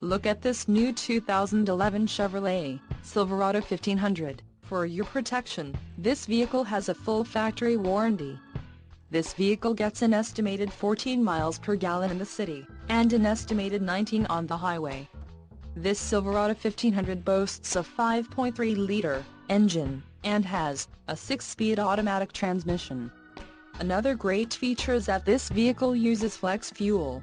Look at this new 2011 Chevrolet Silverado 1500. For your protection, this vehicle has a full factory warranty. This vehicle gets an estimated 14 miles per gallon in the city, and an estimated 19 on the highway. This Silverado 1500 boasts a 5.3-liter engine, and has a 6-speed automatic transmission. Another great feature is that this vehicle uses flex fuel.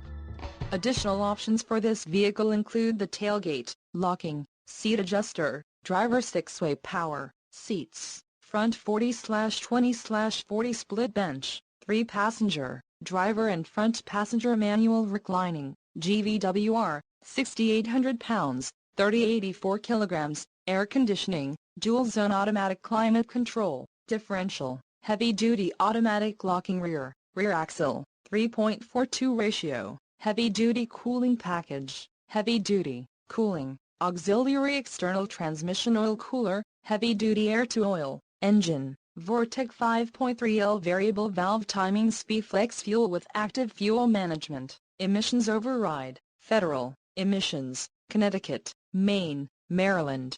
Additional options for this vehicle include the tailgate, locking, seat adjuster, driver 6-way power seats, front 40/20/40 split bench, 3-passenger, driver and front passenger manual reclining, GVWR, 6,800 pounds, 3084 kilograms, air conditioning, dual-zone automatic climate control, differential, heavy-duty automatic locking rear axle, 3.42 ratio, heavy-duty cooling package, heavy-duty cooling, auxiliary external transmission oil cooler, heavy-duty air-to-oil, engine, Vortec 5.3L variable valve timing speed flex fuel with active fuel management, emissions override, federal, emissions, Connecticut, Maine, Maryland,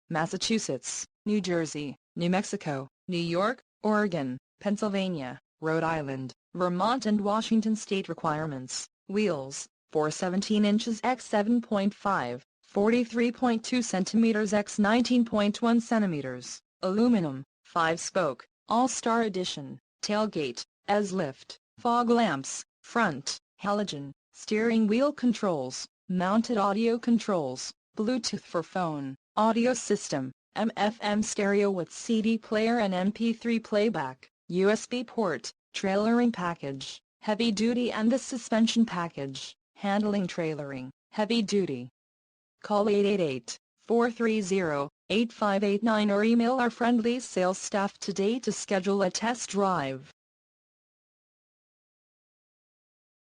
Massachusetts, New Jersey, New Mexico, New York, Oregon, Pennsylvania, Rhode Island, Vermont and Washington state requirements. Wheels, 417 inches x 7.5, 43.2 centimeters x 19.1 centimeters, aluminum, 5-spoke, All-Star Edition, tailgate, S-lift, fog lamps, front, halogen, steering wheel controls, mounted audio controls, Bluetooth for phone, audio system, AM/FM stereo with CD player and MP3 playback, USB port, trailering package, heavy-duty and the suspension package, handling trailering, heavy-duty. Call 888-430-8589 or email our friendly sales staff today to schedule a test drive.